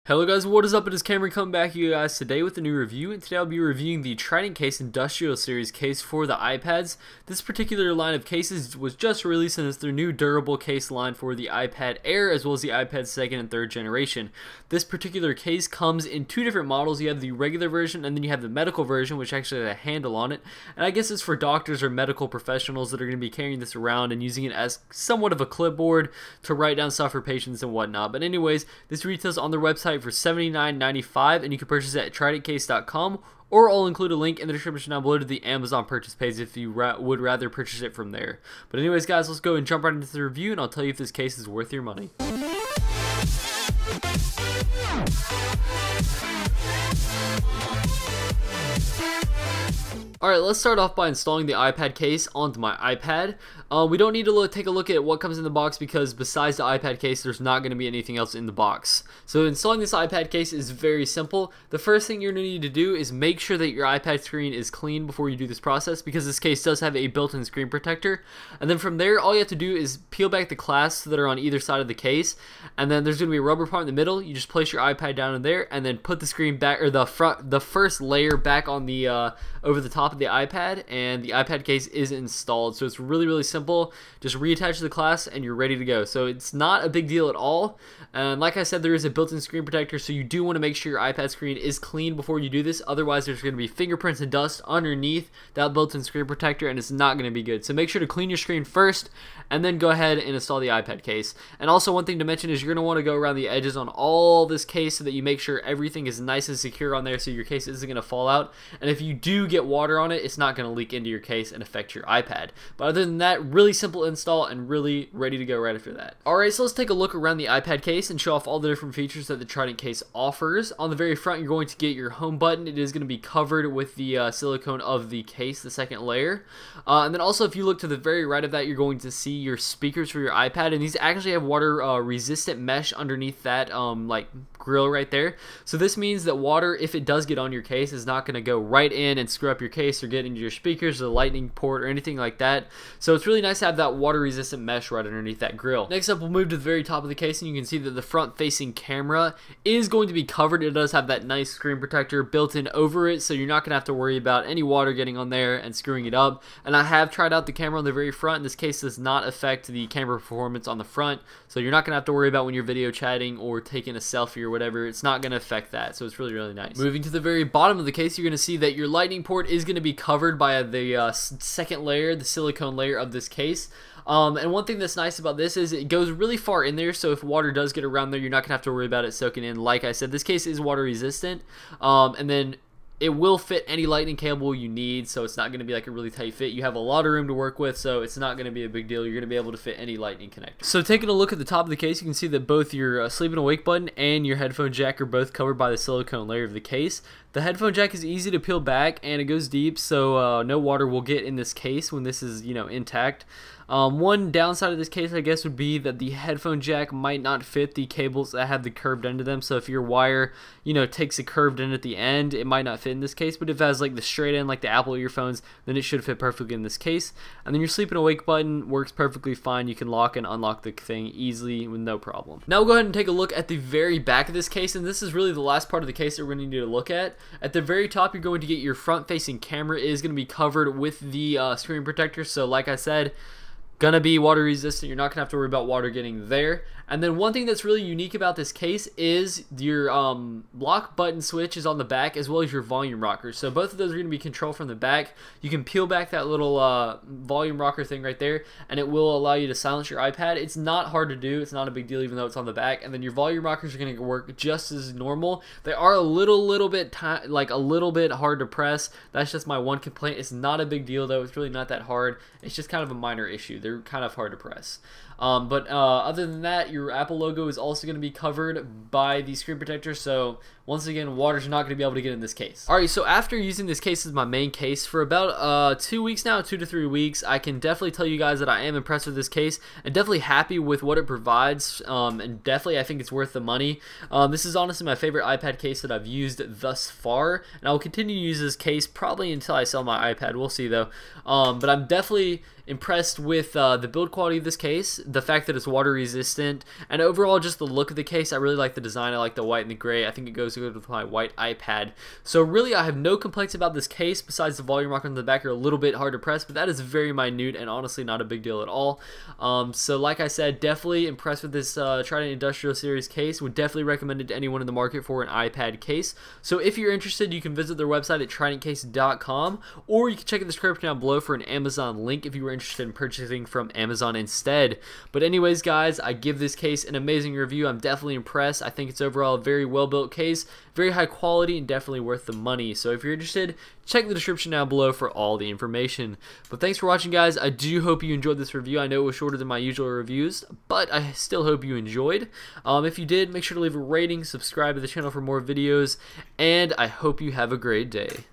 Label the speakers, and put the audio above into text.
Speaker 1: Hello guys, what is up? It is Cameron coming back to you guys today with a new review, and today I'll be reviewing the Trident Industial Series case for the iPads. This particular line of cases was just released and it's their new durable case line for the iPad Air as well as the iPad 2nd and 3rd generation. This particular case comes in two different models. You have the regular version and then you have the medical version, which actually has a handle on it. And I guess it's for doctors or medical professionals that are going to be carrying this around and using it as somewhat of a clipboard to write down stuff for patients and whatnot. But anyways, this retails on their website for $79.95 and you can purchase it at tridentcase.com, or I'll include a link in the description down below to the Amazon purchase page if you would rather purchase it from there. But anyways guys, let's go and jump right into the review and I'll tell you if this case is worth your money. Alright, let's start off by installing the iPad case onto my iPad. We don't need to take a look at what comes in the box because besides the iPad case, there's not going to be anything else in the box. So installing this iPad case is very simple. The first thing you're going to need to do is make sure that your iPad screen is clean before you do this process, because this case does have a built-in screen protector. And then from there, all you have to do is peel back the clasps that are on either side of the case, and then there's going to be a rubber part in the middle. You just place your iPad down in there and then put the screen back, or the first layer back on the over the top of the iPad, and the iPad case is installed. So it's really simple. Just reattach the clasp and you're ready to go. So it's not a big deal at all. And like I said, there is a built-in screen protector, so you do want to make sure your iPad screen is clean before you do this. Otherwise there's going to be fingerprints and dust underneath that built-in screen protector and it's not going to be good. So make sure to clean your screen first and then go ahead and install the iPad case. And also one thing to mention is you're going to want to go around the edges on all this case so that you make sure everything is nice and secure on there so your case isn't going to fall out. And if you do get water on it, it's not going to leak into your case and affect your iPad. But other than that, really simple install and really ready to go right after that. Alright, so let's take a look around the iPad case and show off all the different features that the Trident case offers. On the very front, you're going to get your home button. It is going to be covered with the silicone of the case, the second layer. And then also, if you look to the very right of that, you're going to see your speakers for your iPad, and these actually have water resistant mesh underneath that like grill right there. So this means that water, if it does get on your case, is not going to go right in and screw up your case or get into your speakers or the lightning port or anything like that. So it's really nice to have that water resistant mesh right underneath that grill. Next up, we'll move to the very top of the case and you can see that the front facing camera is going to be covered. It does have that nice screen protector built in over it, so you're not going to have to worry about any water getting on there and screwing it up. And I have tried out the camera on the very front, and this case does not affect the camera performance on the front, so you're not going to have to worry about when you're video chatting or taking a selfie or whatever. It's not going to affect that, so it's really nice. Moving to the very bottom of the case, you're going to see that your lightning port is going to be covered by the second layer, the silicone layer of this case. And one thing that's nice about this is it goes really far in there, so if water does get around there, you're not going to have to worry about it soaking in. Like I said, this case is water resistant, and then it will fit any lightning cable you need, so it's not going to be like a really tight fit. You have a lot of room to work with, so it's not going to be a big deal. You're going to be able to fit any lightning connector. So taking a look at the top of the case, you can see that both your sleep and awake button and your headphone jack are both covered by the silicone layer of the case. The headphone jack is easy to peel back and it goes deep, so no water will get in this case when this is, intact. One downside of this case, I guess, would be that the headphone jack might not fit the cables that have the curved end of them. So if your wire, takes a curved end at the end, it might not fit in this case. But if it has like the straight end, like the Apple earphones, then it should fit perfectly in this case. And then your sleep and awake button works perfectly fine. You can lock and unlock the thing easily with no problem. Now we'll go ahead and take a look at the very back of this case, and this is really the last part of the case that we're going to need to look at. At the very top, you're going to get your front-facing camera. It is going to be covered with the screen protector. So like I said, gonna be water resistant. You're not gonna have to worry about water getting there. And then one thing that's really unique about this case is your lock button switch is on the back, as well as your volume rocker. So both of those are going to be controlled from the back. You can peel back that little volume rocker thing right there, and it will allow you to silence your iPad. It's not hard to do. It's not a big deal, even though it's on the back. And then your volume rockers are going to work just as normal. They are a little bit hard to press. That's just my one complaint. It's not a big deal though. It's really not that hard. It's just kind of a minor issue. They're kind of hard to press. But other than that, your Apple logo is also going to be covered by the screen protector, so once again, water's not going to be able to get in this case. Alright, so after using this case as my main case for about 2 weeks now, 2 to 3 weeks, I can definitely tell you guys that I am impressed with this case and definitely happy with what it provides, and definitely I think it's worth the money. This is honestly my favorite iPad case that I've used thus far, and I will continue to use this case probably until I sell my iPad. We'll see though. But I'm definitely impressed with the build quality of this case. the fact that it's water resistant, and overall just the look of the case. I really like the design. I like the white and the gray. I think it goes good with my white iPad. So really, I have no complaints about this case besides the volume rocker on the back are a little bit hard to press, but that is very minute and honestly not a big deal at all. So like I said, definitely impressed with this Trident Industrial Series case. Would definitely recommend it to anyone in the market for an iPad case. So if you're interested, you can visit their website at tridentcase.com, or you can check in the description down below for an Amazon link if you were interested in purchasing from Amazon instead. But anyways, guys, I give this case an amazing review. I'm definitely impressed. I think it's overall a very well built case, very high quality, and definitely worth the money. So if you're interested, check the description down below for all the information. But thanks for watching, guys. I do hope you enjoyed this review. I know it was shorter than my usual reviews, but I still hope you enjoyed. If you did, make sure to leave a rating, subscribe to the channel for more videos, and I hope you have a great day.